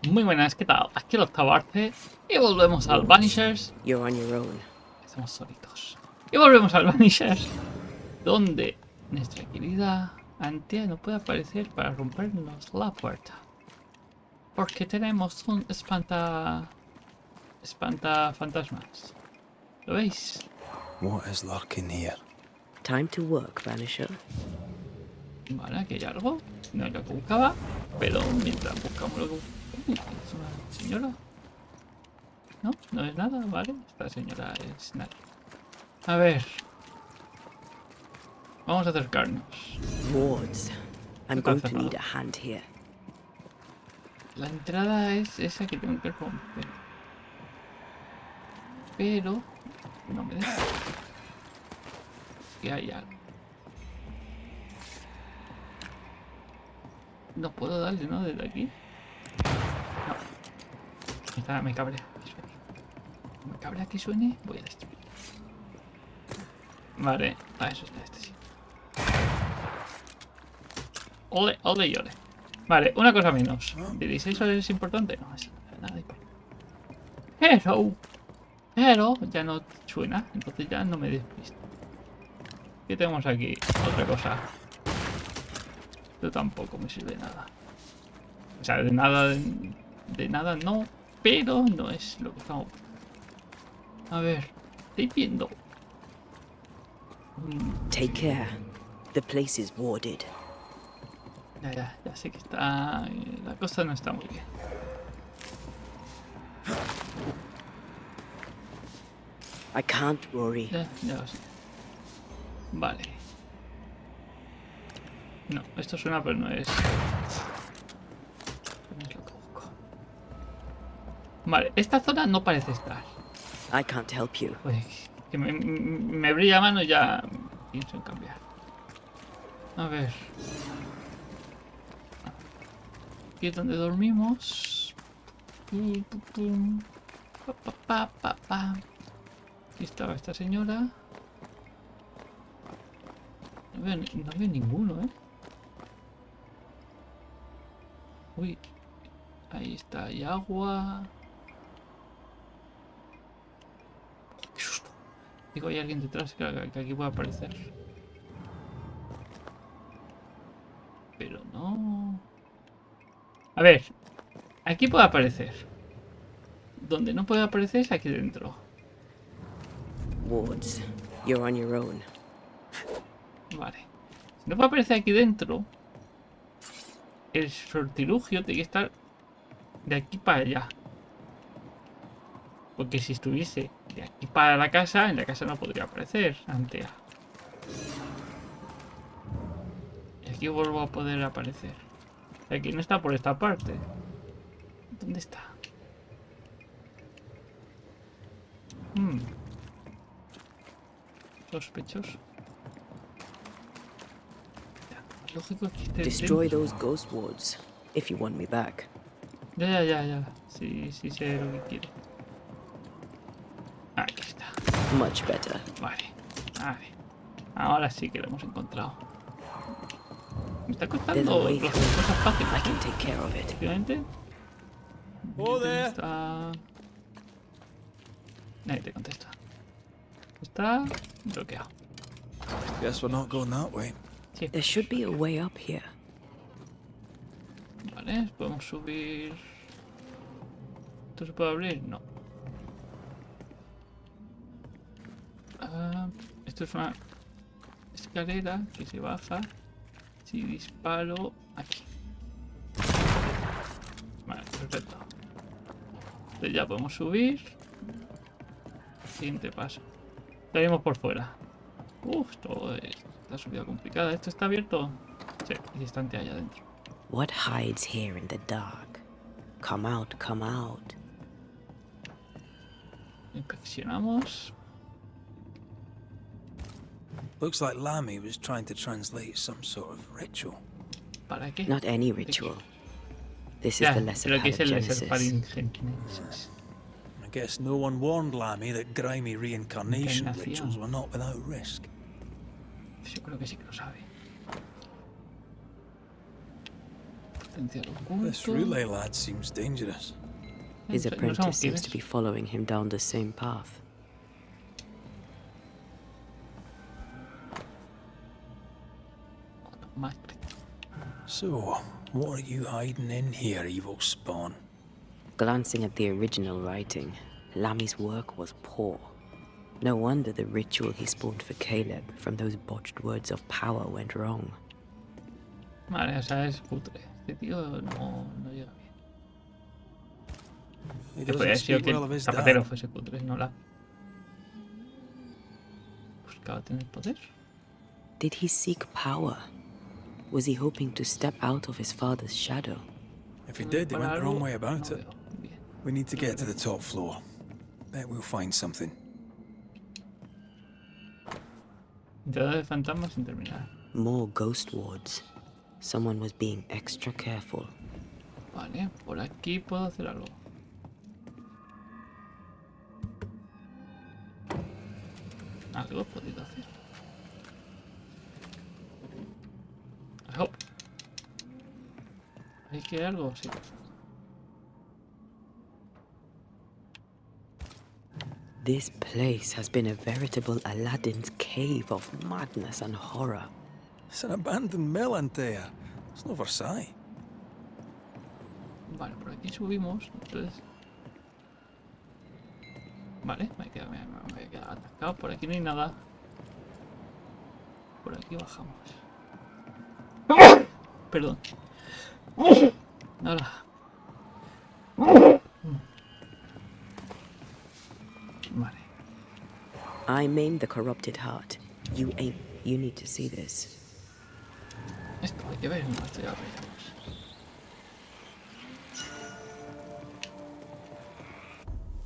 Muy buenas, ¿qué tal? Aquí ElOcttavoArte y volvemos al Banishers. You're on your own. Estamos solitos. Y volvemos al Banishers, donde nuestra querida Antea no puede aparecer para rompernos la puerta. Porque tenemos un espanta fantasmas. ¿Lo veis? What is lurking here? Time to work, Banisher. Vale, aquí hay algo. No es lo que buscaba. Pero mientras buscamos lo que ¿es una señora? No, no es nada, vale. Esta señora es nadie. A ver. Vamos a acercarnos. Wards. I'm going to need a hand here. La entrada es esa que tengo que romper. Pero no me deja. Que hay algo. No puedo darle, ¿no? Desde aquí. No. Me cabrea que suene. Me cabrea que suene. Voy a destruir. Vale. Ah, eso está este sí. Ole, ole y ole. Vale, una cosa menos. ¿Diréis eso es importante? No, eso no es nada importante. Hello. Pero ya no suena, entonces ya no me despisto. ¿Qué tenemos aquí? Otra cosa. Esto tampoco me sirve de nada. O sea, de nada, de nada no, pero no es lo que estamos. A ver, ¿estáis viendo? Take care. The place is warded. Ya sé que está. La cosa no está muy bien. I can't, Rory. Ya lo sé. Vale. No, esto suena, pero no es. No es lo que busco. Vale, esta zona no parece estar. I can't help you. Pues que me brilla la mano y ya pienso en cambiar. A ver. Aquí es donde dormimos. Aquí estaba esta señora. No veo ninguno, ¿eh? Uy. Ahí está, hay agua. Oh, qué susto. Digo, hay alguien detrás que aquí puede aparecer. Pero no. A ver. Aquí puede aparecer. Donde no puede aparecer es aquí dentro. Wards. You're on your own. Vale. Si no puede aparecer aquí dentro, el sortilugio tiene que estar de aquí para allá. Porque si estuviese de aquí para la casa, en la casa no podría aparecer Antea. Y aquí vuelvo a poder aparecer. Aquí no está por esta parte. ¿Dónde está? Sospechoso. Ya, lógico que esté Destroy dentro. those ghost wards if you want me back. Ya. Sí sé lo que quiere. Aquí está. Much better. Vale. Ahora sí que lo hemos encontrado. Me está There's costando a way las through. cosas fáciles. I can take care of it. Efectivamente. Oh, there. Está... Nadie te contesta. Está bloqueado. Guess we're not going that way. Sí. There should be a way up here. Vale, podemos subir. ¿Esto se puede abrir? No. Esto es una escalera que se baja. Si disparo aquí. Vale, perfecto. Entonces ya podemos subir. Siguiente paso. Salimos por fuera. Esto es la subida complicada. ¿Esto está abierto? Sí, y está allá adentro. What hides here in the dark? Come out, come out. Inspeccionamos. Looks like Lammy was trying to translate some sort of ritual. ¿Para qué? Not any ritual. This is Ya, the lesser pero que es el Genesis. Genesis. I guess no one warned Lammy that grimy reincarnation Encarnación. rituals were not without risk. Yo creo que sí que lo sabe. Potencial This oculto. relay lad seems dangerous. His No sabemos apprentice quién seems es. to be following him down the same path. Más. So, what are you hiding in here, evil spawn? Glancing at the original writing, Lami's work was poor. No wonder the ritual he spawned for Caleb from those botched words of power went wrong. Vale, o sea, es cutre. Este tío no llega bien. He Que podría doesn't haber sido speak que well of el his zapatero dad. fuese cutre, no la. Buscaba tener poder. Did he seek power? Was he hoping to step out of his father's shadow? If he did, he went the wrong way about No it. veo bien. We need to get to the top floor. Bet we'll find something. Entrada de fantasmas sin terminar. More ghost wards. Someone was being extra careful. Vale, por aquí puedo hacer algo. Algo he podido hacer. I hope. ¿Hay que algo? Sí. This place has been a veritable Aladdin's cave of madness and horror. It's an abandoned mill, Antea. It's no Versailles. Vale, por aquí subimos. Entonces. Vale, me he quedado atascado. Por aquí no hay nada. Por aquí bajamos. Perdón. Ahora. Vale. I maimed the corrupted heart. You need to see this. Esto hay que ver, no, esto ya lo veremos.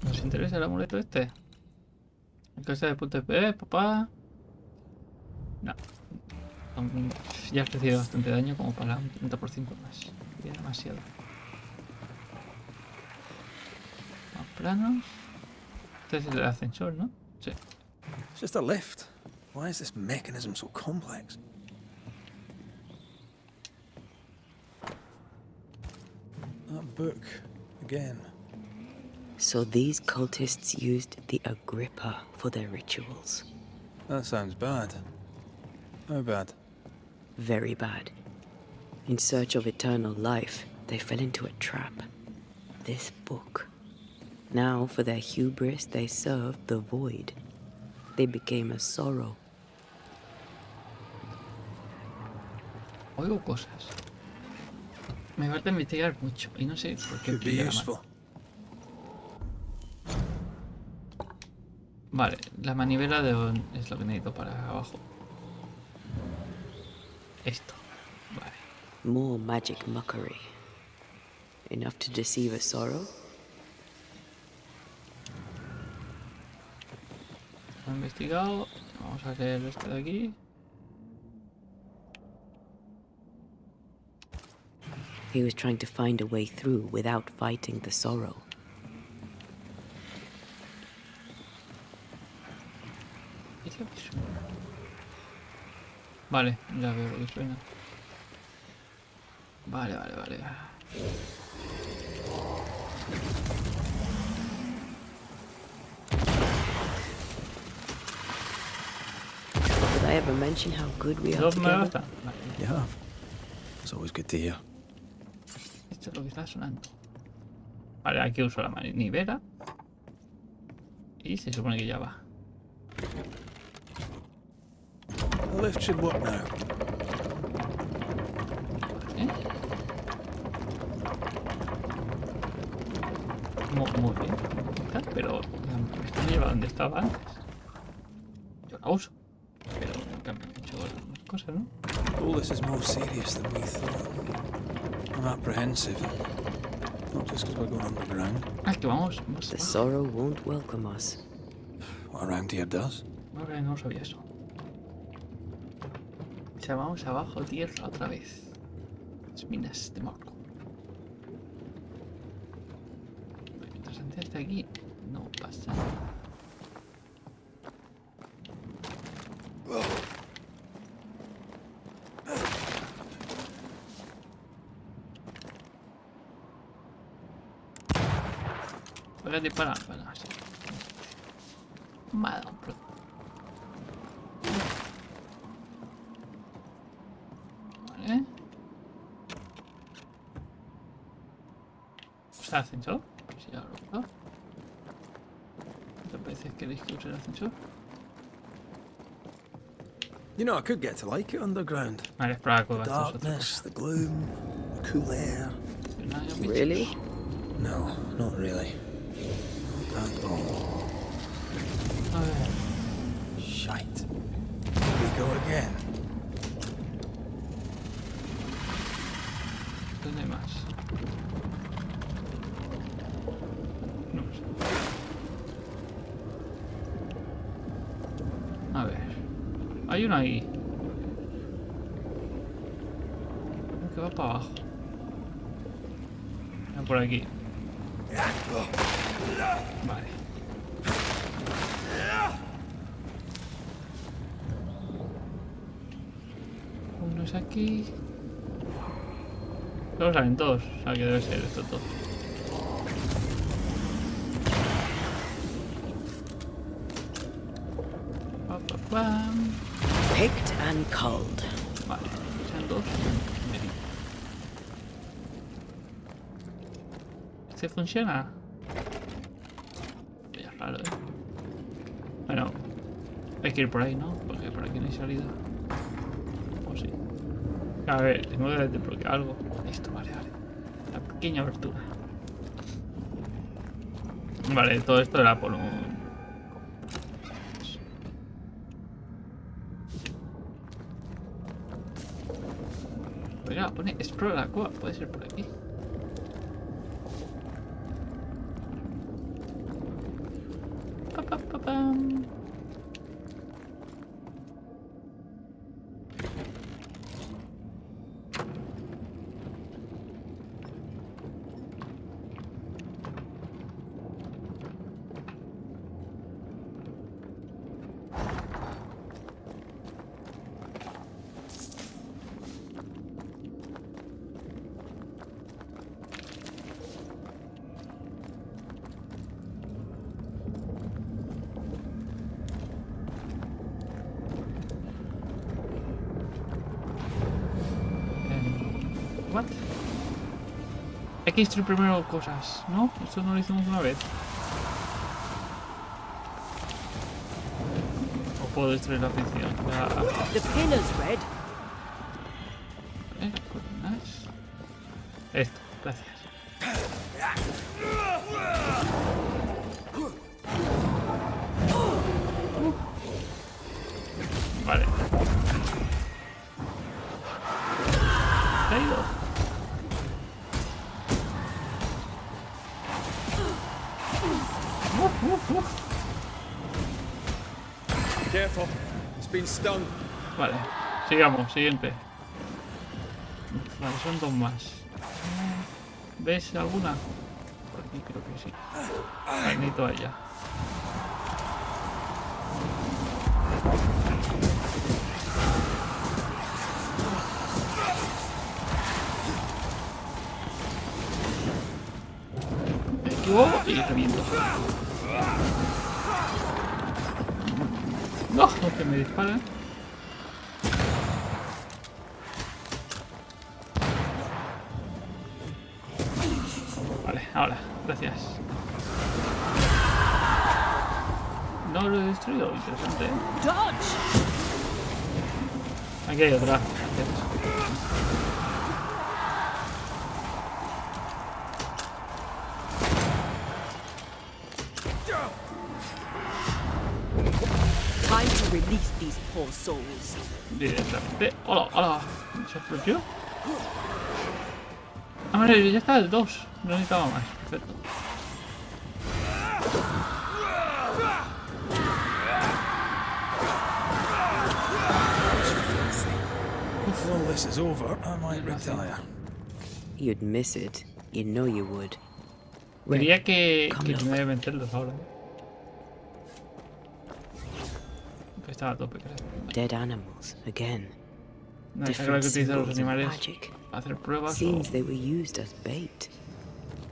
¿Nos interesa el amuleto este? En casa de punto de papá. No. Ya has recibido bastante daño como para un 30% más. Ya demasiado. Más planos. Este es el ascensor, ¿no? Sí. It's just a lift. Why is this mechanism so complex? That book. Again. So these cultists used the Agrippa for their rituals. That sounds bad. How bad? Very bad. In search of eternal life, they fell into a trap. This book. Now, for their hubris, they served the void. They became a sorrow. Oigo cosas. Me falta investigar mucho y no sé por qué Could be pilla la useful. mano. Vale, la manivela es lo que necesito para abajo. Esto. Vale. More magic mockery. Enough to deceive a sorrow? Lo he investigado. Vamos a leer esto de aquí. He was trying to find a way through without fighting the sorrow. ¿Qué es lo que suena? Vale, ya veo lo que suena. Vale. Did I ever mention how good we are Dos me together? basta. Vale, You have. It's always good to hear. esto es lo que está sonando. Vale, aquí uso la manivela. Y se supone que ya va. The lift should work now. ¿Eh? Muy bien. Pero me está llevando donde estaba antes. Yo la uso. Pero nunca me han hecho las cosas, ¿no? All this is more serious than we thought. I'm apprehensive. Not just because we're going underground. Ah, que vamos. The sorrow won't welcome us. What around here does. No sabía eso. O sea, vamos abajo tierra otra vez. Las minas de Morco. Mientras antes de aquí no pasa nada. Voy a disparar. Bueno, así. Me ha dado un pro. Vale. ¿Usa el ascensor? Sí, ya lo he usado. ¿Cuántas veces queréis que use el ascensor? You know, I could get to like it underground. Vale, explorar la The cueva. Esto es otra darkness, cosa. the gloom, the cool air. No hay bichos. Really? No, not really. Not at all. A ver. Shite. Here we go again. ¿Dónde hay más? No sé. A ver. Hay uno ahí. Que va para abajo. Por aquí. Vale. Uno es aquí. Luego salen todos. O sea que debe ser esto todo. Pa, pa, pam. Picked and culled. Vale. Sean dos. ¿Este funciona? Ya es raro, Bueno, hay que ir por ahí, ¿no? Porque por aquí no hay salida. O sí. A ver, tengo que desbloquear algo. Esto, vale. La pequeña abertura. Vale, todo esto era por un... Mira, pone explora la cueva. Puede ser por aquí. Pam. What? Hay que destruir primero cosas, ¿no? Esto no lo hicimos una vez. O puedo destruir la afición. The pillar's red. Las columnas. Esto, gracias. Vale. Caído. Careful. It's been stung. Vale, sigamos, siguiente. Vale, son dos más. ¿Ves alguna? Por aquí creo que sí. Vale, necesito allá. Me equivoco y reviento. No, que me disparan. Vale, ahora, gracias. No lo he destruido, interesante, Dodge! Aquí hay otra. Gracias. Time to release these poor souls. Directamente. ¡Hola, hola! ¿Se explotó? Ah, vale, ya está el 2. No necesitaba más. Perfecto. If all this is over, I might retire. You'd miss it. You know you would. Diría que come no look. debe vencerlos ahora. Que estaba a tope, creo. Dead animals again. No, creo que Different utiliza los symbols of animales magic. para hacer pruebas o... Seems they were used as bait.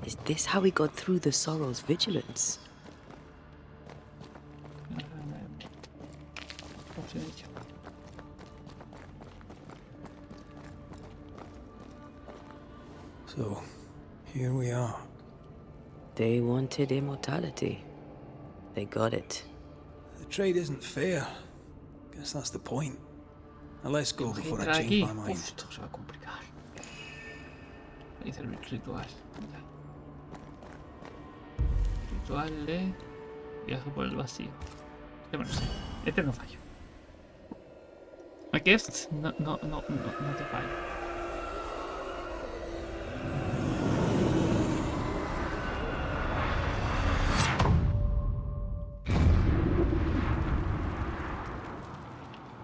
Is this how he got through the Sorrow's vigilance? So, here we are. They wanted immortality. They got it. The trade isn't fair. Guess that's the point. Now let's go before I Aquí. change my mind. Esto se va a complicar. Dice el ritual. Ritual de viaje por el vacío. Bueno, sí. Este no falla. Aquí es no te falla.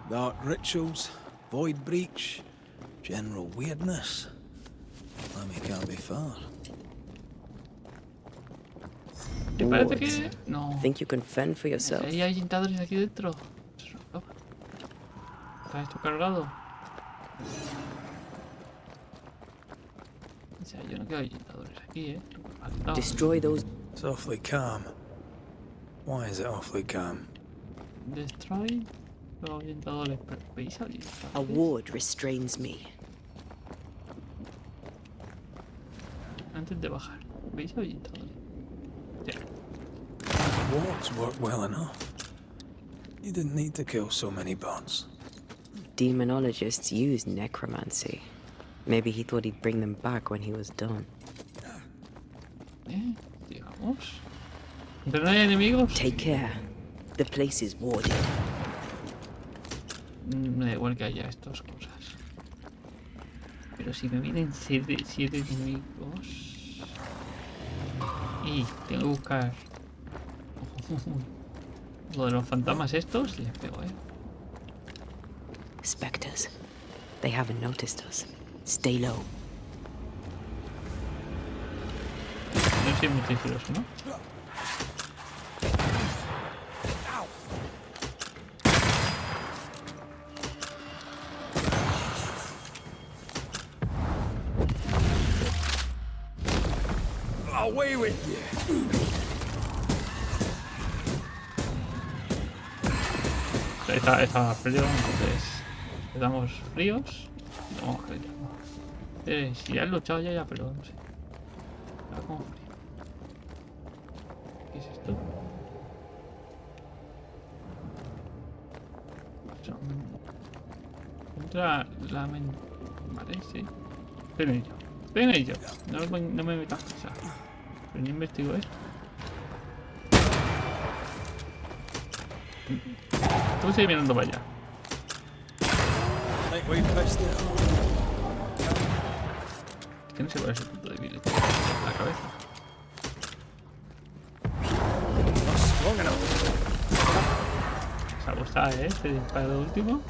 Dark rituals, void breach, general weirdness. Lemmy can't be far. ¿Te parece Wards. que...? No. Think you can fend for yourself? Ahí hay tintadores aquí dentro. ¿Está esto cargado? O sea, yo no quiero tintadores aquí, Destroy those. It's awfully calm. Why is it awfully calm? Destroy los orientadores. Pero ¿veis orientadores? A ward restrains me. Antes de bajar. ¿Veis orientadores? Ya. Wards work well enough. You didn't need to kill so many bots. Demonologists use necromancy. Maybe he thought he'd bring them back when he was done. Digamos. Pero no hay enemigos. Take care. The place is warded. Me da igual que haya estas cosas. Pero si me vienen 7 enemigos... Y tengo que buscar... Lo de los fantasmas estos y les pego, Spectres. They haven't noticed us. Stay low. No soy muy sigiloso, ¿no? Away with you! Está frío, entonces le damos fríos y vamos gritando. Si ya he luchado ya, pero no sé. Está como frío. ¿Qué es esto? Contra la mente. Vale, sí. Estoy en ello. No me metas prisa. Pero no investigo esto. Tú sigue mirando para allá. Think we fixed it. Es que no sé cuál es el punto débil. La cabeza. Not strong enough. Se ha gustado, este disparo último.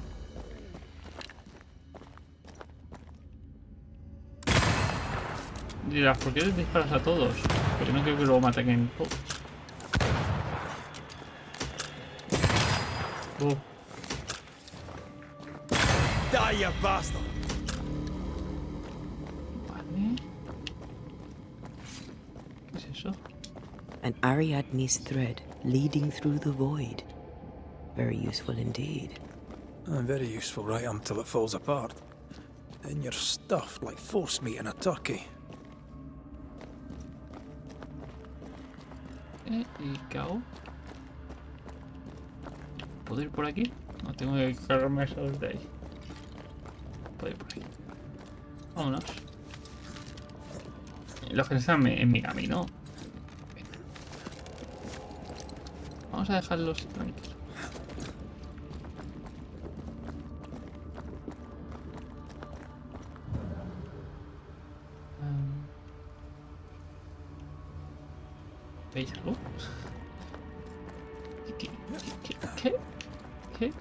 Dirás, ¿por qué les disparas a todos? Porque no quiero que luego me ataquen todos. Die, you bastard! Vale. ¿Qué es eso? An Ariadne's thread leading through the void. Very useful indeed. Very useful right until it falls apart. Then you're stuffed like force meat in a turkey. Y cao. ¿Puedo ir por aquí? No, tengo que cargarme eso desde ahí. Puedo ir por aquí. Vámonos. Los que están en mi camino. Vamos a dejarlos tranquilos. ¿Veis algo? ¿Qué?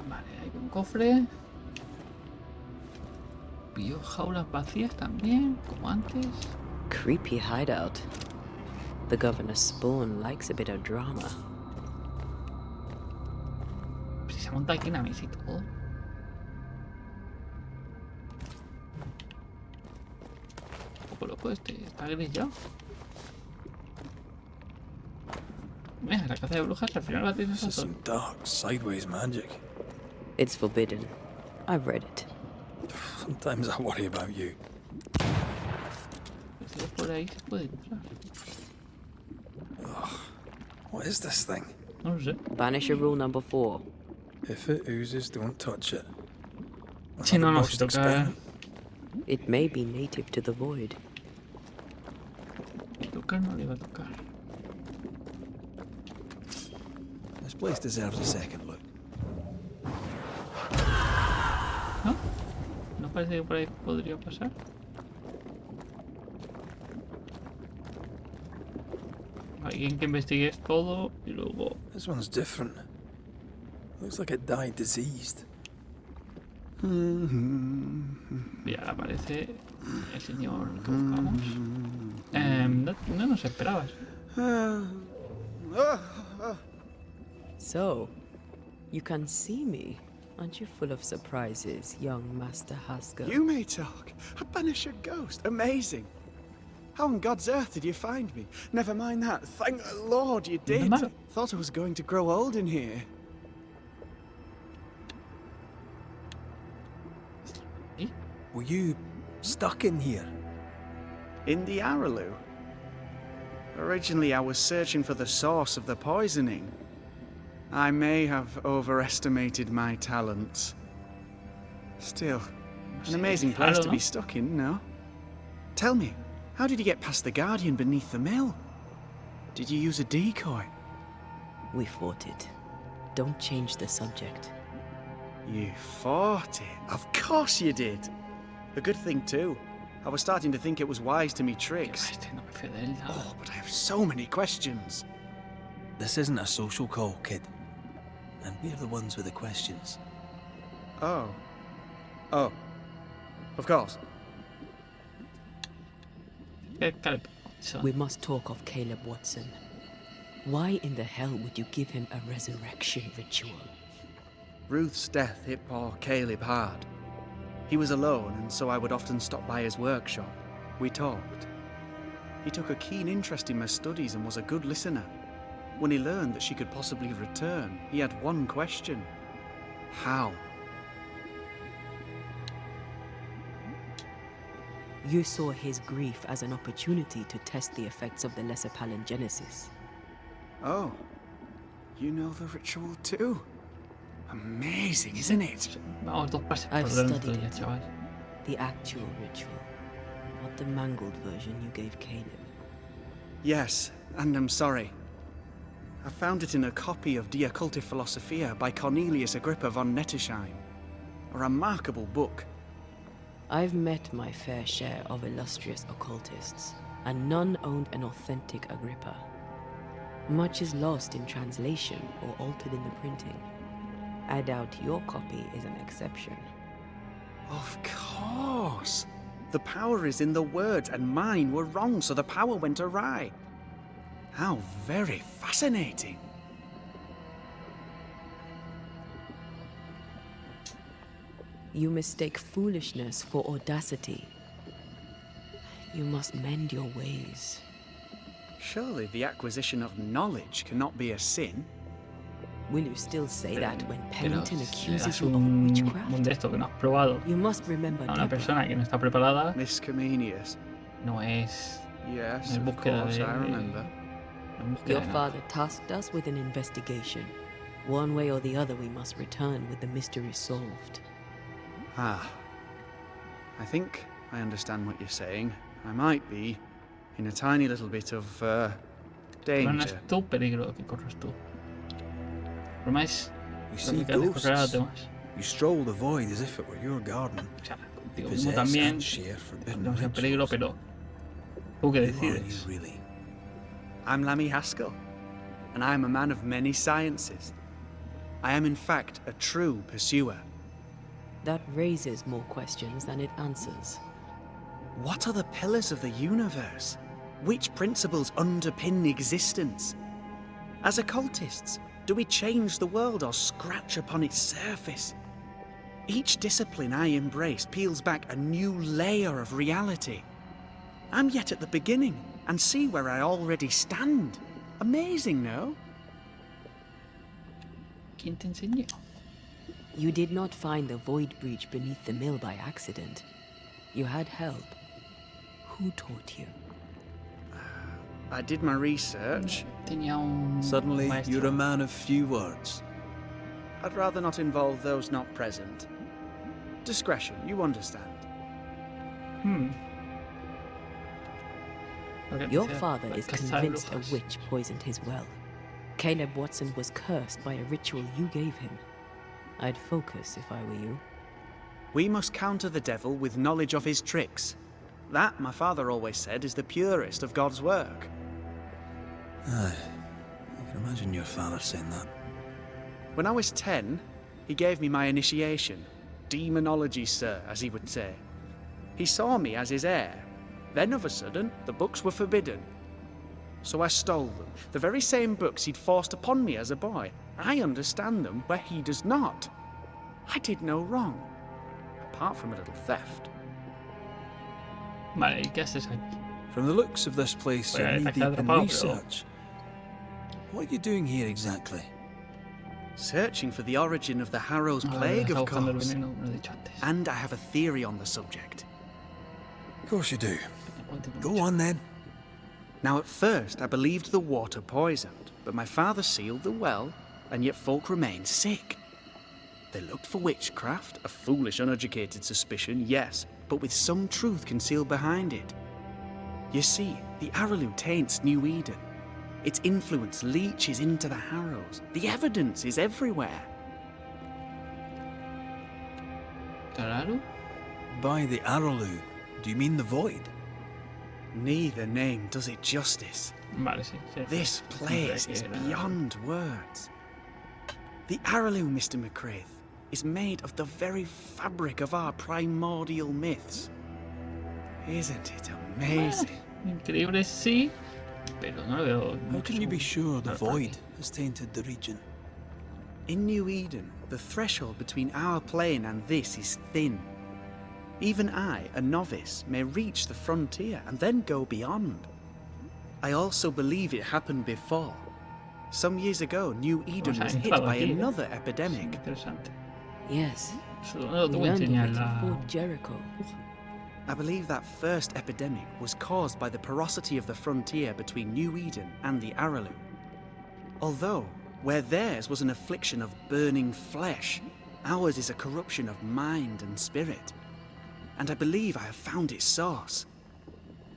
Vale, hay un cofre. Vio jaulas vacías también, como antes. Creepy hideout. The governor's spawn likes a bit of drama. Si se monta aquí en la mesa y todo. poco loco este. Está grillado. Mira, la caza de brujas al final la tienes This is razón. some dark, sideways magic. It's forbidden. I've read it. Sometimes I worry about you. Si es por ahí se puede entrar. What is this thing? No lo sé. Banisher rule number 4. If it oozes, don't touch it. Si no, no Another se botched toca. experiment? It may be native to the void. Tocar no le va a tocar. This place deserves a second look. ¿No? ¿No parece que por ahí podría pasar? Alguien que investigue todo y luego... This one's different. Looks like it died diseased. Y ahora aparece el señor que buscamos. No nos esperabas. So, you can see me. Aren't you full of surprises, young Master Haskell? You may talk. A Banisher ghost. Amazing. How on God's earth did you find me? Never mind that. Thank the Lord you did. matter. Thought I was going to grow old in here. Were you stuck in here? In the Araloo. Originally, I was searching for the source of the poisoning. I may have overestimated my talents. Still, an amazing place to be stuck in, no? Tell me, how did you get past the Guardian beneath the mill? Did you use a decoy? We fought it. Don't change the subject. You fought it? Of course you did. A good thing, too. I was starting to think it was wise to me tricks. Este no me fío de él nada. Oh, but I have so many questions. This isn't a social call, kid. And we're the ones with the questions. Oh. Oh. Of course. Caleb. So, We must talk of Caleb Watson. Why in the hell would you give him a resurrection ritual? Ruth's death hit poor Caleb hard. He was alone, and so I would often stop by his workshop. We talked. He took a keen interest in my studies and was a good listener. When he learned that she could possibly return, he had one question. How? You saw his grief as an opportunity to test the effects of the lesser palingenesis. Oh. You know the ritual too? Amazing, isn't it? vamos dos pases I've por delante studied ya, it. chaval. The actual ritual, not the mangled version you gave Caleb. Yes, and I'm sorry. I found it in a copy of De Occulti Philosophia by Cornelius Agrippa von Nettesheim. A remarkable book. I've met my fair share of illustrious occultists, and none owned an authentic Agrippa. Much is lost in translation or altered in the printing. I doubt your copy is an exception. Of course. The power is in the words, and mine were wrong, so the power went awry. How very fascinating. You mistake foolishness for audacity. You must mend your ways. Surely the acquisition of knowledge cannot be a sin. Will you still say that when Pero Pennington si le accuses das you of un de witchcraft? esto que no has probado You must remember a una Deborah. persona que no está preparada, Miss Comenius. no es... Yes, En of búsqueda course, de- I remember. en búsqueda Your de nada. father tasked us with an investigation. One way or the other, we must return with the mystery solved. Ah. I think I understand what you're saying. I might be in a tiny little bit of, No danger. es tu peligro que corres tú. El problema es You lo see que haces correr a los ghosts. demás. You stroll the void as if it were your garden. O sea, contigo mismo Possess también and share forbidden no es el peligro, rituals. pero tú que Who are decides. you really? I'm Lammy Haskell, and I am a man of many sciences. I am in fact a true pursuer. That raises more questions than it answers. What are the pillars of the universe? Which principles underpin existence? As occultists, do we change the world or scratch upon its surface? Each discipline I embrace peels back a new layer of reality. I'm yet at the beginning, and see where I already stand. Amazing, no? ¿Quién te enseñó? You did not find the void breach beneath the mill by accident. You had help. Who taught you? I did my research. Tenía un Suddenly, maestro. you're a man of few words. I'd rather not involve those not present. Discretion, you understand. Okay, Your sí, father is cazar convinced a brujas. witch poisoned his well. Caleb Watson was cursed by a ritual you gave him. I'd focus if I were you. We must counter the devil with knowledge of his tricks. That, my father always said, is the purest of God's work. Aye. I can imagine your father saying that. When I was 10, he gave me my initiation. Demonology, sir, as he would say. He saw me as his heir. Then, of a sudden, the books were forbidden. So I stole them, the very same books he'd forced upon me as a boy. I understand them where he does not. I did no wrong, apart from a little theft. Vale, ¿y qué haces aquí? From the looks of this place, you're Pues, knee-deep in atrapado, pero- research. What are you doing here exactly? Searching for the origin of the Harrow's Ah, plague, está of buscando el course. veneno, me lo he dicho antes. And I have a theory on the subject. Of course you do. Último Go mucho. on then. Now, at first, I believed the water poisoned, but my father sealed the well, and yet folk remained sick. They looked for witchcraft, a foolish, uneducated suspicion, yes, but with some truth concealed behind it. You see, the Araloo taints New Eden. Its influence leaches into the Harrows. The evidence is everywhere. Claro. By the Araloo, do you mean the void? Neither name does it justice. Vale, sí. sí. This place is beyond words. The Araloo, Mr. McCraith, is made of the very fabric of our primordial myths. Isn't it amazing? Increíble, sí, pero no lo veo. How mucho can you be sure the para void mí. has tainted the region? In New Eden, the threshold between our plane and this is thin. Even I, a novice, may reach the frontier and then go beyond. I also believe it happened before. Some years ago, New Eden sea, was ha hit entrado by aquí, ¿eh? another epidemic. Interesante. Yes. Eso no lo We tengo que learned of enseñar it in la... Fort Jericho. I believe that first epidemic was caused by the porosity of the frontier between New Eden and the Araloo. Although, where theirs was an affliction of burning flesh, ours is a corruption of mind and spirit. And I believe I have found its source.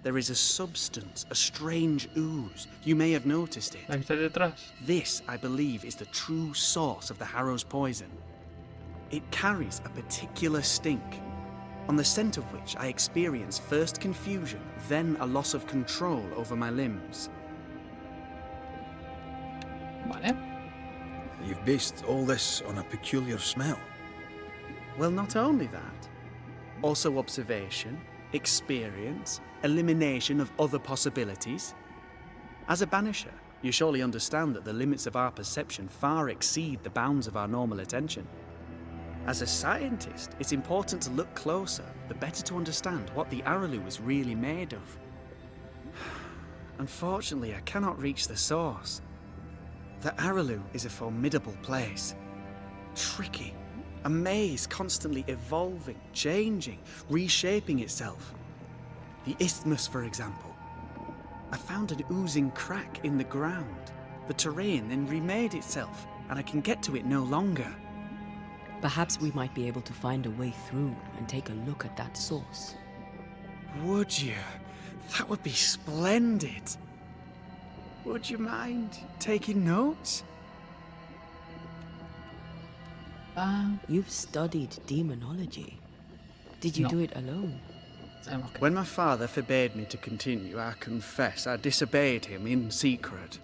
There is a substance, a strange ooze. You may have noticed La it. que está detrás. This, I believe, is the true source of the Harrow's poison. It carries a particular stink, on the scent of which I experience first confusion, then a loss of control over my limbs. Vale. You've based all this on a peculiar smell. Well, not only that, also observation, experience, elimination of other possibilities. As a Banisher, you surely understand that the limits of our perception far exceed the bounds of our normal attention. As a scientist, it's important to look closer, the better to understand what the Araloo is really made of. Unfortunately, I cannot reach the source. The Araloo is a formidable place. Tricky. A maze constantly evolving, changing, reshaping itself. The isthmus, for example. I found an oozing crack in the ground. The terrain then remade itself, and I can get to it no longer. Perhaps we might be able to find a way through and take a look at that source. Would you? That would be splendid. Would you mind taking notes? You've studied demonology. Did you No. do it alone? Sabemos que... When my father forbade me to continue, I confess I disobeyed him in secret.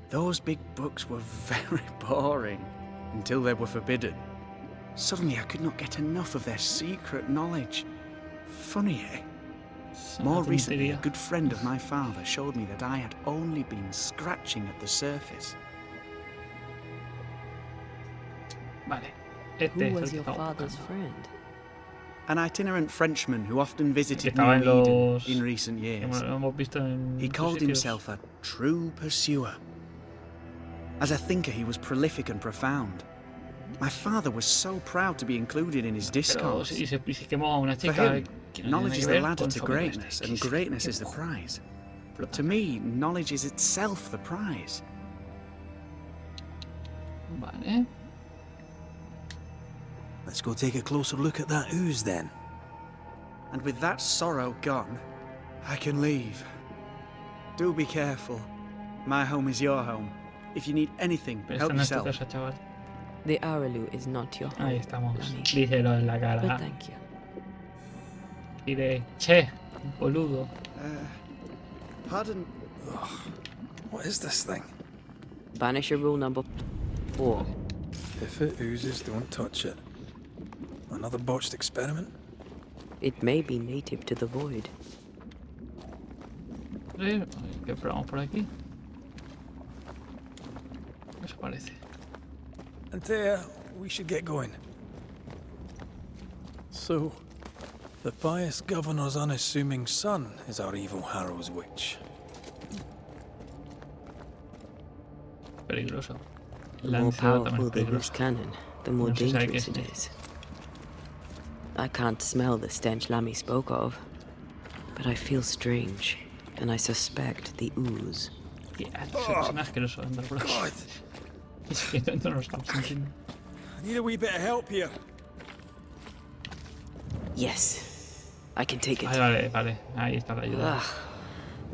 Those big books were very boring until they were forbidden. Suddenly I could not get enough of their secret knowledge. Funny, eh? es una More recently, a tontería. good friend of my father showed me that I had only been scratching at the surface. Vale. Este Who es el was que your estamos father's buscando. friend? an itinerant Frenchman who often visited estaba New en Eden los- in recent years. Lo hemos visto en He muchos called sitios. himself a true pursuer. As a thinker, he was prolific and profound. My father was so proud to be included in his Pero discourse. y se quemó a una For chica him, que no knowledge tiene is que the ver ladder con to sobre greatness, and este. greatness is the prize. To me, knowledge is itself the prize. Vale. Let's go take a closer look at that ooze then. And with that sorrow gone, I can leave. Do be careful. My home is your home. If you need anything, Pero help esta no es tu yourself. casa, chaval. The Araloo is not your home. Ahí estamos. Lammy. Díselo en la But cara. thank you. Y de che, boludo. Pardon? What is this thing? Banisher rule number 4. If it oozes, don't touch it. Another botched experiment? It may be native to the void. ¿Qué probamos por aquí? ¿Qué os parece? Antea, we should get going. So, the pious governor's unassuming son is our evil Harrow's witch. Peligroso. The La more ansiedad también powerful es the loose peligrosa. cannon, the more No se sabe qué dangerous es it esto. is. I can't smell the stench Lammy spoke of, but I feel strange, and I suspect the ooze. Son asquerosos, anda, bro. God, Es que no lo estamos sintiendo. I need a wee bit of help here. Yes, I can take it. Vale. Ahí está la ayuda. Ugh,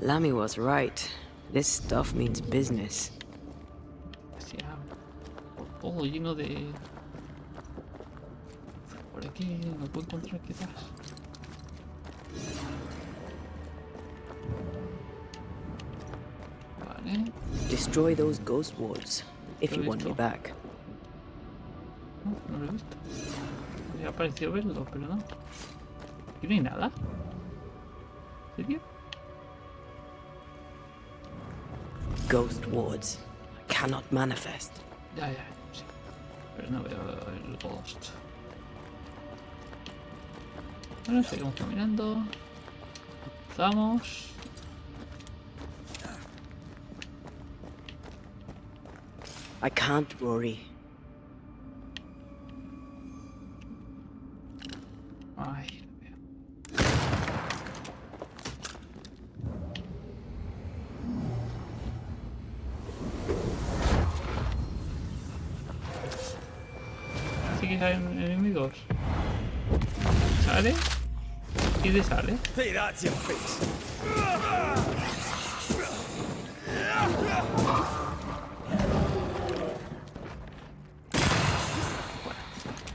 Lammy was right. This stuff means business. Hostia, por todo lleno de... Por aquí lo puedo encontrar quizás. Vale. Destroy those ghost walls if you want me Listo. back. No lo he visto. Me ha parecido verlo, pero no. Aquí no hay nada. ¿En serio? Ghost wards cannot manifest. Ya, sí. Pero no veo el ghost. Bueno, seguimos caminando. Avanzamos. I can't, Rory. Ay, lo veo. Sí que salen enemigos. Sale y desale. Hey, that's your face.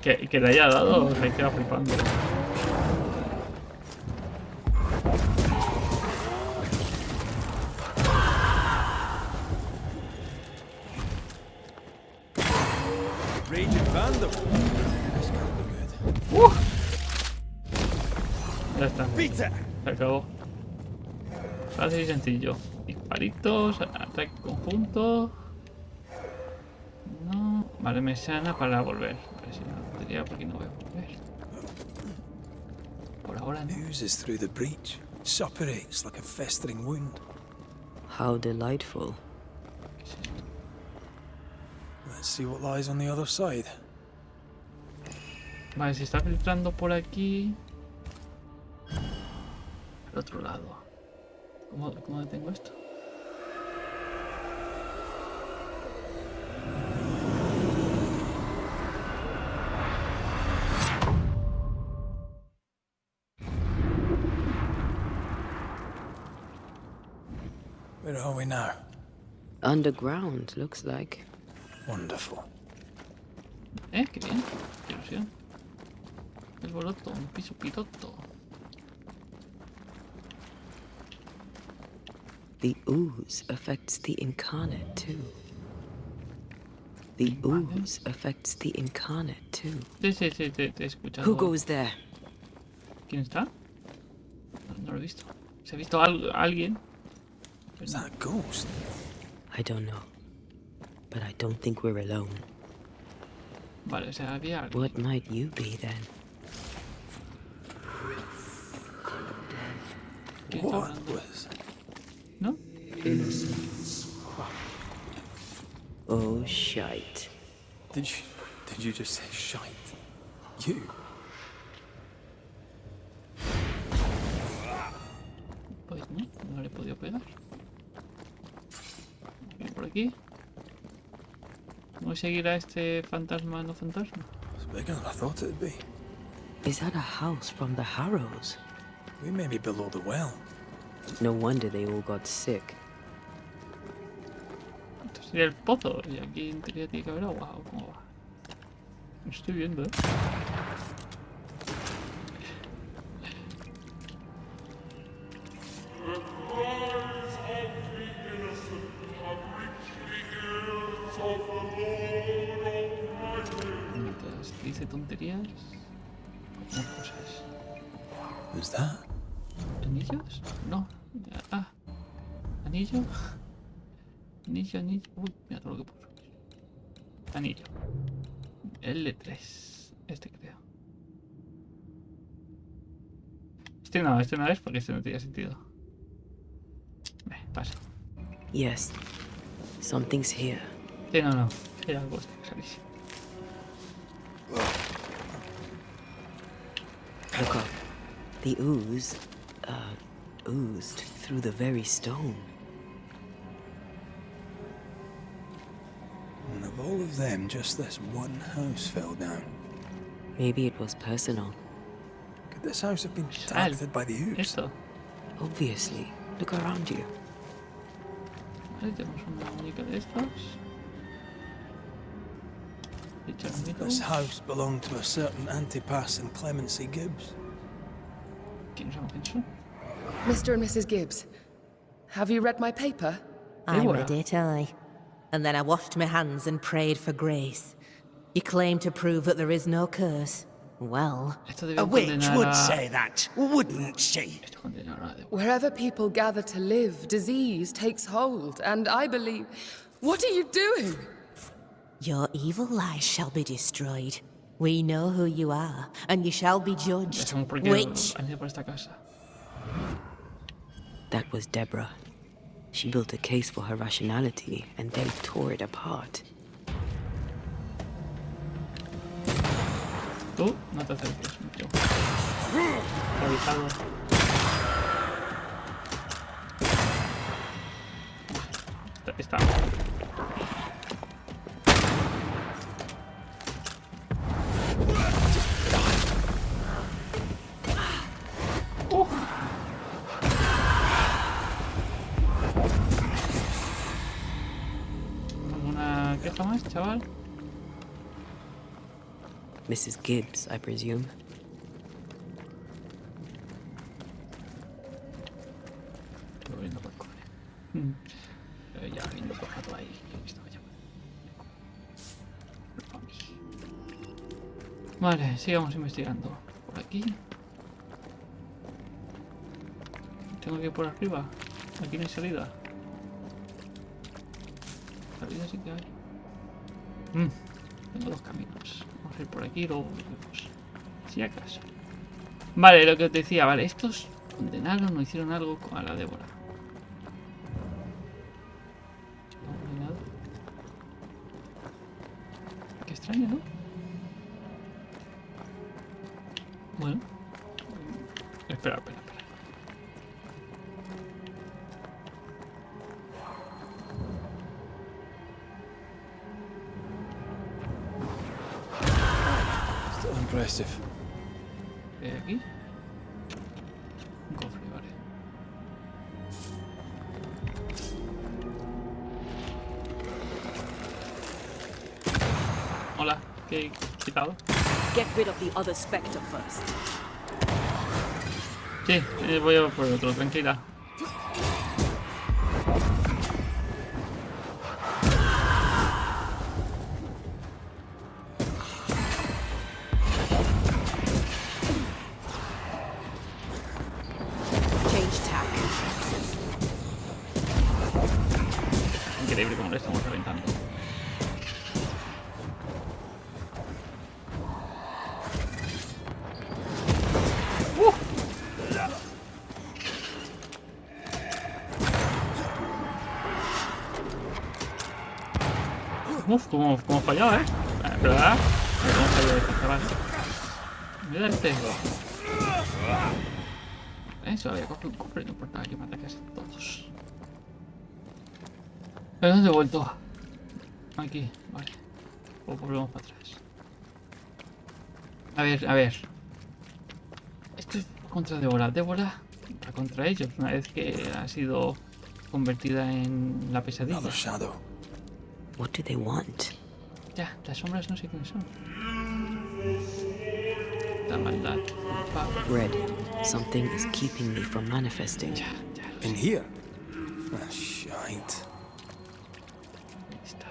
Que le haya dado, se queda flipando. Raging Vandal. This can't be good. Ya está. Beat it! Se acabó. Fácil y sencillo. Disparitos, ataque conjunto. No. Vale, me sana para volver. A ver si no tendría porque no voy a volver. Por ahora no. Oozes through the breach. Suppurates like a festering wound. How delightful. ¿Qué es esto? Let's see what lies on the other side. Vale, se está filtrando por aquí. Al otro lado. ¿Cómo detengo esto? Where are we now? Underground, looks like. Wonderful. Qué bien. Qué ilusión. El boloto, un piso piloto. The ooze affects the incarnate too. The ooze affects the incarnate too. Sí, te he escuchado. Who goes there? ¿Quién está? No lo he visto. Se ha visto alguien. Is that a ghost? I don't know. But I don't think we're alone. Vale, o sea, había algo. What might you be then? ¿Qué está What hablando? was... ¿No? Innocence. Oh, shite. Did you just say shite? You? Pues no, no le he podido pegar. Voy por aquí. Voy a seguir a este fantasma, no fantasma. It's bigger than I thought it'd be. Is that a house from the Harrows? We may be below the well. No wonder they all got sick. Esto sería el pozo. Y aquí en teoría tiene que haber agua. ¿O cómo va? Lo estoy viendo, ¿eh? Mientras dice tonterías. Más cosas. Who's that? ¿Anillos? No. Ah. ¿Anillo? Anillo, anillo. Uy, mira todo lo que puso. Anillo. L3. Este creo. Este no es porque este no tiene sentido. Paso. Yes. Something's here. Sí, no. Hay algo está clarísimo. Look up. The ooze, oozed through the very stone. And of all of them, just this one house fell down. Maybe it was personal. Could this house have been Sal. targeted by the ooze? Esto. Obviously. Look around you. Vale, tenemos una muñeca de estos. Dicha muñeca. This house belonged to a certain Antipas and Clemency Gibbs. ¿Quién sabe quién son? Mr. and Mrs. Gibbs, have you read my paper? I Deborah. read it, aye. And then I washed my hands and prayed for grace. You claim to prove that there is no curse. Well, Esto debe A witch condenar would a... say that, wouldn't she? Esto condenará a Deborah. Wherever people gather to live, disease takes hold, and I believe... What are you doing? your evil lies shall be destroyed. We know who you are, and you shall be judged. Dejamos porque Witch! han ido por esta casa. That was Deborah. She built a case for her rationality, and they tore it apart. Tú no te acerques mucho. Avisado. Está. ¿Alguna queja más, chaval? Mrs. Gibbs, I presume. Estoy viendo por cobre. Ya viendo por jato ahí. Esto vaya. Vamos. Vale, sigamos investigando. Por aquí. Tengo que ir por arriba. Aquí no hay salida. Salida sí que hay. Tengo dos caminos. Vamos a ir por aquí y luego volvemos. Si acaso. Vale, lo que os decía, vale, estos condenaron o hicieron algo a la Deborah. No hay nada. Qué extraño, ¿no? Bueno. Espera. Still impressive. Aquí. Un cofre, vale. Hola, ¿qué he quitado? Get rid of the other specter first. Sí, voy a por otro, tranquila. Change tack. Increíble cómo le estamos reventando. Uf, como fallado, ¿verdad? Como fallado este chaval. Mira este. Eso, había cogido un cofre, no importaba que me atacasen todos. ¿Pero dónde he vuelto? Aquí, vale. Pues volvemos para atrás. A ver. Esto es contra Deborah. Deborah va contra ellos una vez que ha sido convertida en la pesadilla. Another shadow. What do they want? Ya, las sombras no sé quiénes son. La maldad. Red, something is keeping me from manifesting. Ya. In here? Ah, shite. Ahí está.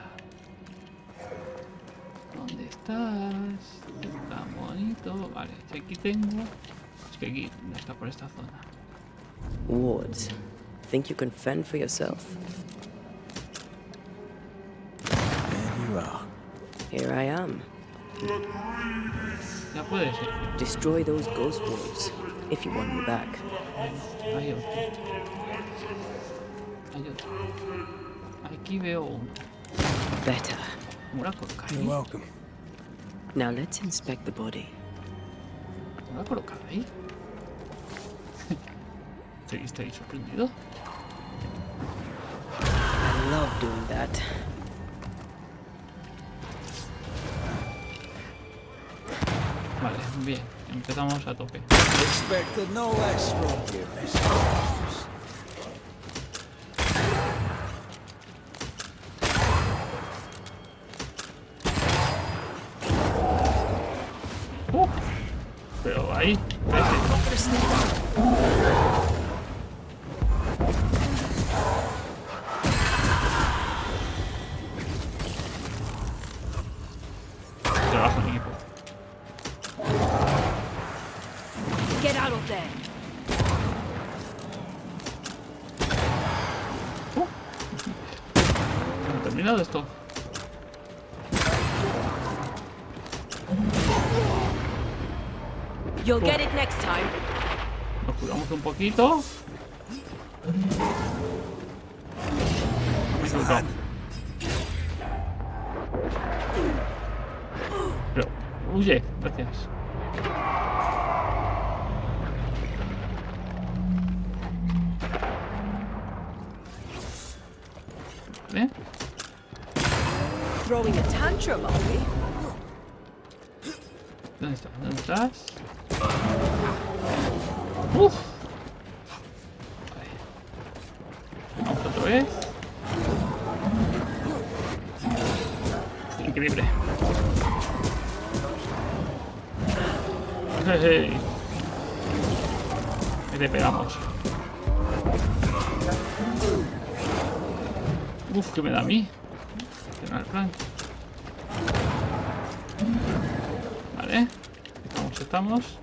¿Dónde estás? Tan bonito. Vale, si aquí tengo. Es que aquí no está por esta zona. Wards, think you can fend for yourself? There you are. Here I am. Ya puede ser. Destroy those ghost wolves if you want me back. Hay otro. Aquí veo uno. Better. Una colocada You're ahí. welcome. Now let's inspect the body. Una colocada ahí. Estoy sorprendido. I love doing that. Vale, bien. Empezamos a tope. Expected no less from you, Miss Holmes. Pero ahí. Trabajo en equipo. Get out of there. ¿No he terminado esto? You'll get it next time. Nos curamos un poquito. Me he equivocado. Pero, huye, gracias. Vale. Throwing a tantrum, are we? ¿Dónde estás? ¿Dónde estás? Uf. Vale. Vamos otra vez. Increíble. Hey. Y le pegamos. Uf, ¿qué me da a mí? Tener el plan. Vale. Estamos.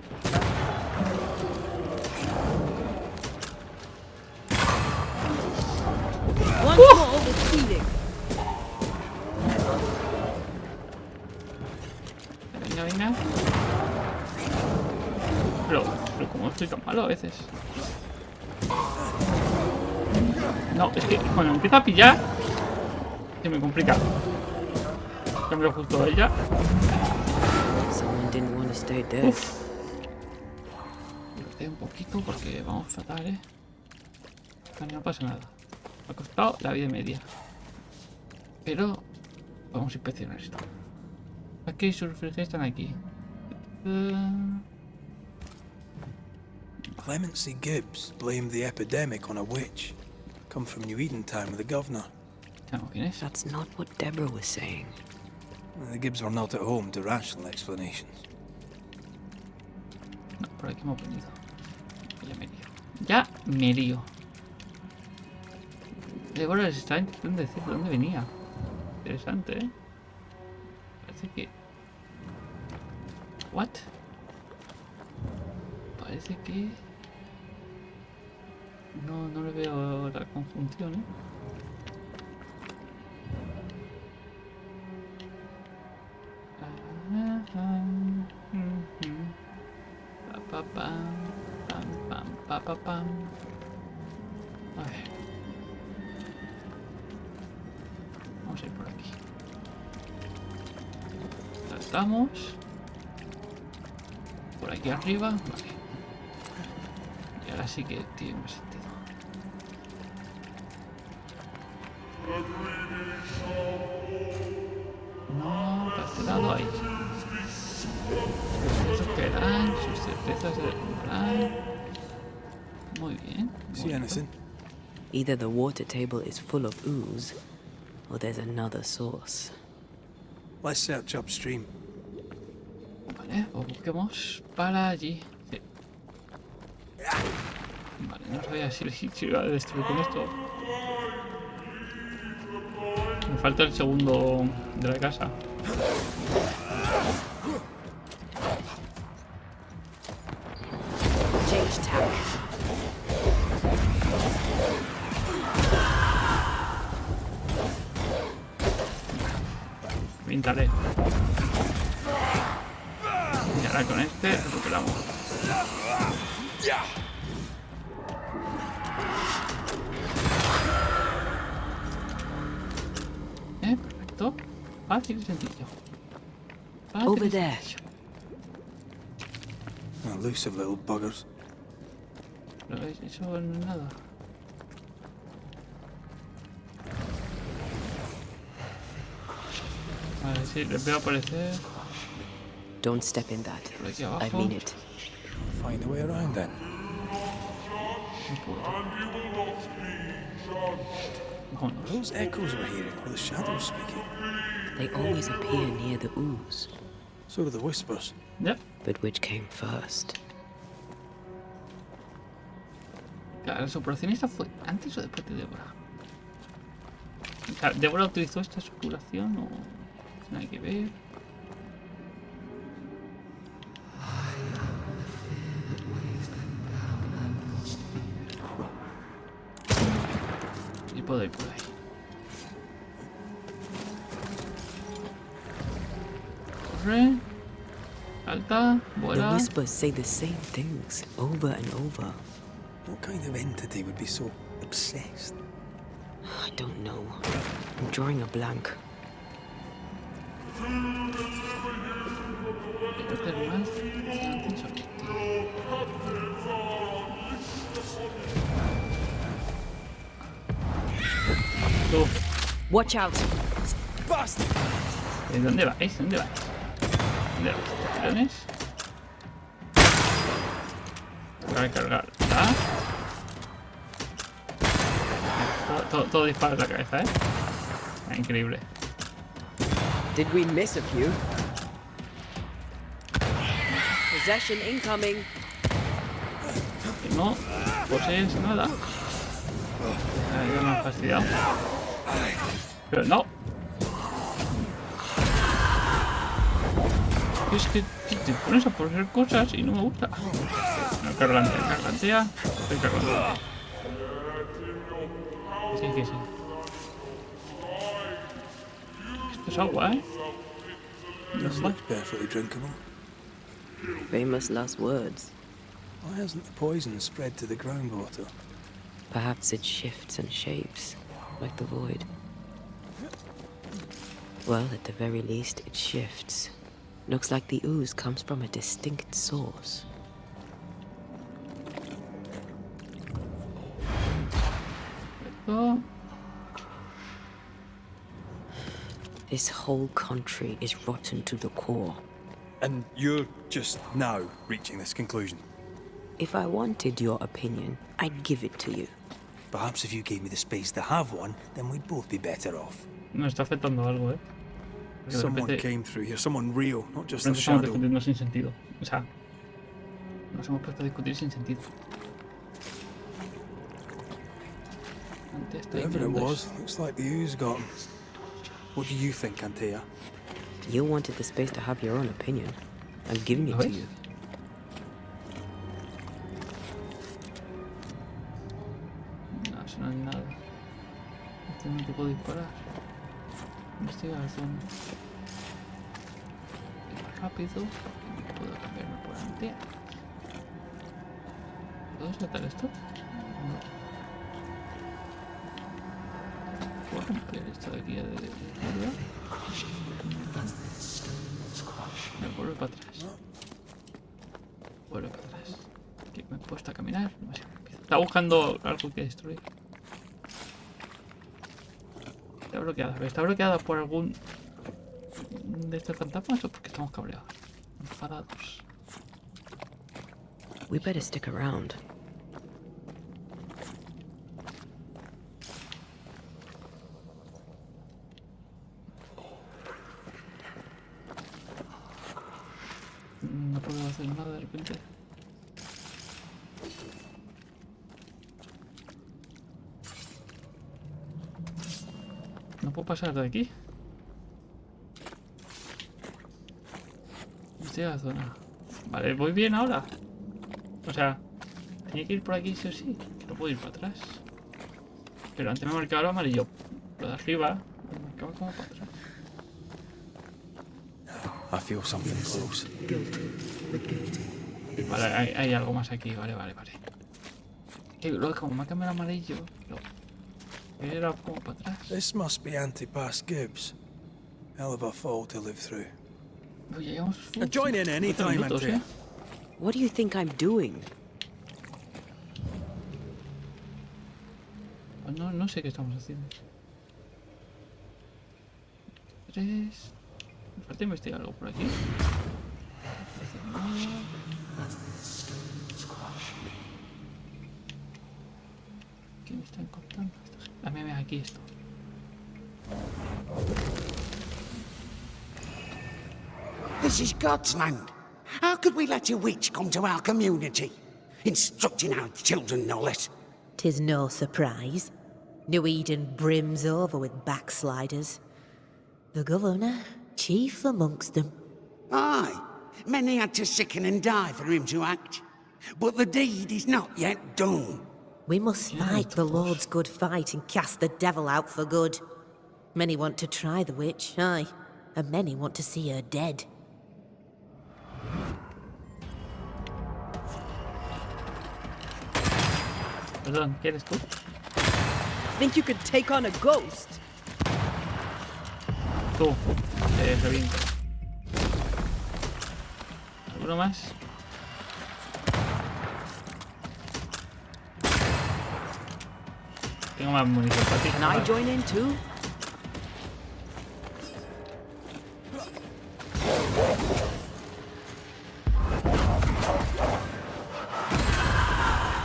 Once more with healing. Venga. Pero como estoy tan malo a veces. No, es que cuando empieza a pillar se me complica. Cambio justo a ella. Someone didn't want to stay dead. Uf. Un poquito porque vamos fatal, Vale, no pasa nada. Me ha costado la vida media. Pero vamos a inspeccionar esto. Aquí sus reflejos están aquí. Clemency Gibbs blamed the epidemic on a witch. Come from New Eden town with the governor. ¿Quién es? That's not what Deborah was saying. The Gibbs were not at home to rational explanations. No, por aquí hemos venido. Ya me lío. Deborah les está intentando decir de dónde venía. Interesante, Parece que... ¿What? Parece que... No le veo la conjunción, Pam. A ver. Vamos a ir por aquí. cortamos. Por aquí arriba. Vale. Y ahora sí que tiene más sentido. No, para este lado ahí. Sus que eran, sus certezas se derrumbarán. Muy bien. See anything? Either the water table is full of ooze, or there's another source. Let's search upstream. Vale, pues busquemos para allí. Sí. Vale, no sabía si iba a destruir con esto. Me falta el segundo de la casa. Change tack. Pintaré. Y ahora con este recuperamos. Perfecto. Fácil y sencillo. Fácil Over y there. sencillo. Elusive little buggers. Pero eso no es nada. Vale, sí, les veo aparecer Don't step in that. por aquí I abajo. mean it. Find a way around then. No puedo. Are Vámonos. those echoes we're hearing, or the shadows speaking? They always appear near the ooze. So do the whispers. Yep. But which came first? Claro, ¿la supuracionista fue antes o después de Deborah? Claro, ¿Deborah utilizó esta supuración o no hay que ver? Y puedo ir por ahí. Corre. Salta. The Vuela. whispers say the same things over and over. What kind of entity would be so obsessed? I don't know. I'm drawing a blank. Este es más interesante sobre ti. Tú. Watch out. ¿Dónde vais? ¿Dónde vais? ¿Dónde vais? ¿Tirones? Para cargar. ¿Ah? Todo dispara en la cabeza, ¿eh? Increíble. Did we miss a few? Possession incoming. Que no posees nada. Ya me han fastidiado. Pero no. Es que te pones a poner cosas y no me gusta. No, cargantea. Estoy cargando. Sí, que sí. Esto es agua, ¿eh? This looks perfectly drinkable. Famous last words. Why hasn't the poison spread to the groundwater? Perhaps it shifts and shapes, like the void. Well, at the very least, it shifts. Looks like the ooze comes from a distinct source. Esto. This whole country is rotten to the core. And you're just now reaching this conclusion? If I wanted your opinion, I'd give it to you. Perhaps if you gave me the space to have one, then we'd both be better off. Nos está afectando algo, ¿eh? Porque de Someone repente- came through here, someone real, not just a Nos estamos shadow. discutiendo sin sentido. O sea, nos hemos puesto a discutir sin sentido. Antes estoy Whatever it mirando was, eso. looks like the ooze got him. What do you think, Antea? You wanted the space to have your own opinion. I'm giving it ¿Lo to ves? you. No, eso no es nada. Este no te puedo disparar. Investigación. Y más rápido. Y puedo cambiarme por Antea. ¿Puedo saltar esto? No. ¿Puedo romper esto de aquí de arriba? Me vuelvo para atrás. Vuelvo para atrás. Que me he puesto a caminar demasiado rápido. Está buscando algo que destruir. Está bloqueada. ¿Está bloqueada por algún de estos fantasmas o porque estamos cabreados? Enfadados. We better stick around. No puedo hacer nada de repente. No puedo pasar de aquí. Estoy en la zona. Vale, voy bien ahora. O sea, tenía que ir por aquí sí o sí. Que no puedo ir para atrás. Pero antes me marcaba lo amarillo. Lo de arriba me marcaba como para atrás. I feel something close. Vale, hay algo más aquí. Vale. Que luego como me ha cambiado el amarillo. Era como para atrás. This must be Antipas Gibbs. Hell of a fall to live through. Oye, llevamos Join in anytime, minutos, Andrea. What do you think I'm doing? Pues no sé qué estamos haciendo. 3. Me falta investigar algo por aquí. ¿Qué me están contando? Dame aquí esto. This is God's land. How could we let a witch come to our community? Instructing our children, no less. 'Tis no surprise. New Eden brims over with backsliders. The governor, chief amongst them. Aye, many had to sicken and die for him to act. But the deed is not yet done. We must fight the Lord's good fight and cast the devil out for good. Many want to try the witch, aye, and many want to see her dead. Perdón, ¿qué eres tú? Think you could take on a ghost? Tú, reviento. ¿Alguno más? Tengo más munición para ti. Can I join in too?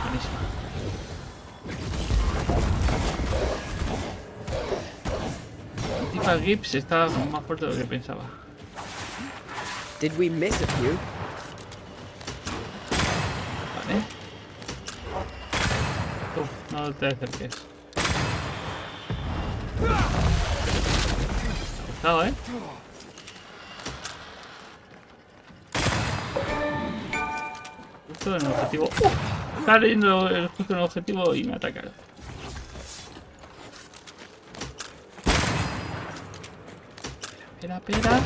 Buenísima. Antipas Gibbs está más fuerte de lo que pensaba. Did we miss a few? Vale. Tú, no te acerques. Me ha gustado, ¿eh? Justo en el objetivo. Está leyendo justo en el objetivo y me ataca. Espera.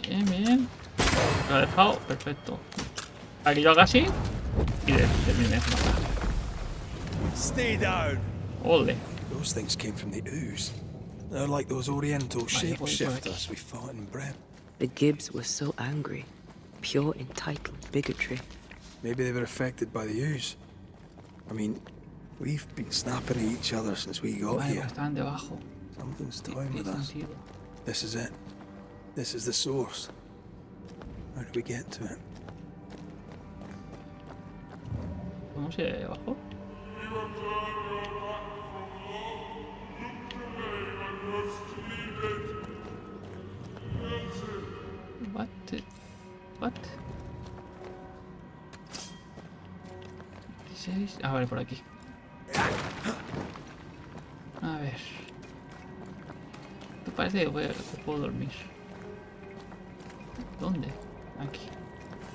Bien. Lo ha dejado, perfecto. Aquí lo haga así y termine de matar. Stay down. Ole. Those things came from the ooze. They're like those Oriental Vale, voy por shapeshifters we fought in Brem. The Gibbs were so angry. Pure entitled bigotry. Maybe they were affected by the ooze. I mean, we've been snapping at each other since we got Vale, here. estaban debajo. Something's toying Tiene with us. sentido. This is it. This is the source. How do we get to it? ¿Podemos ir ahí abajo? What? 16. Ah, vale, por aquí. A ver. ¿Te parece que puedo dormir? ¿Dónde? Aquí.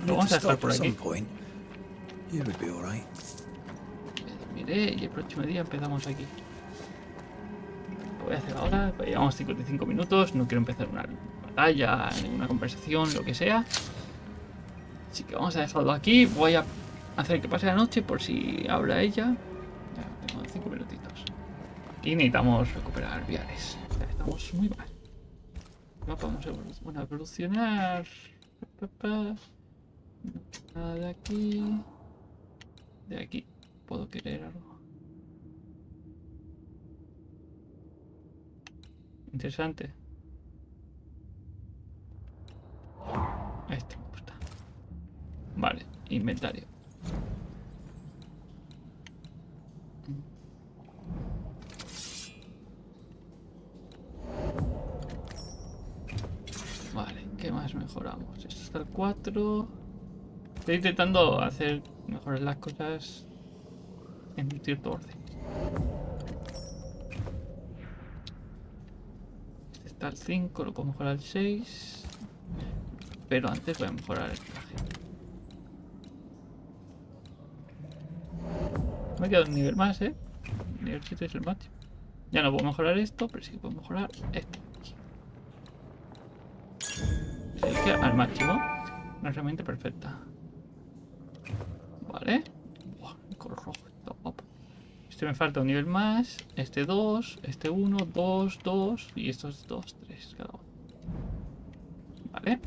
Lo vamos a dejar por aquí. You would be all right. Me dormiré y el próximo día empezamos aquí. Lo voy a hacer ahora. Pues llevamos 55 minutos. No quiero empezar una batalla, una conversación, lo que sea. Así que vamos a dejarlo aquí. Voy a hacer que pase la noche por si habla ella. Ya tengo 5 minutitos. Y necesitamos recuperar viales. O sea, estamos muy mal. No podemos evolucionar. Nada de aquí. De aquí. Puedo querer algo. Interesante. Este me gusta. Vale, inventario. Vale, ¿qué más mejoramos? Esto está el 4. Estoy intentando hacer mejorar las cosas en un cierto orden. Este está el 5, lo puedo mejorar al 6. Pero antes voy a mejorar el traje. Me ha quedado un nivel más, ¿eh? Nivel 7 es el máximo. Ya no puedo mejorar esto, pero sí que puedo mejorar esto. Así que al máximo. Una herramienta perfecta. Vale. Buah, el color rojo está guapo. Este me falta un nivel más. Este 2, este 1, 2, 2 y estos 2, 3 cada uno. Vale.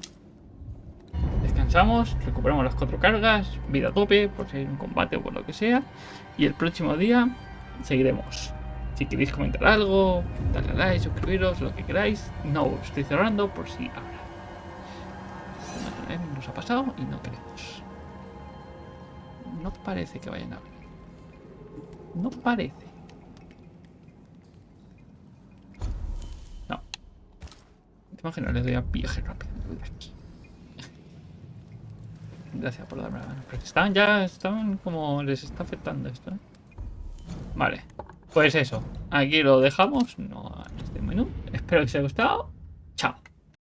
Descansamos, recuperamos las 4 cargas, vida a tope, por si hay un combate o por lo que sea. Y el próximo día seguiremos. Si queréis comentar algo, darle a like, suscribiros, lo que queráis. No os estoy cerrando por si habrá. Nos ha pasado y no queremos. No parece que vayan a abrir. No parece. No. Te imaginas, les doy a viaje rápido. Aquí. Gracias por darme la mano. Pero están como les está afectando esto, ¿eh? Vale. Pues eso. Aquí lo dejamos. No en este menú. Espero que os haya gustado.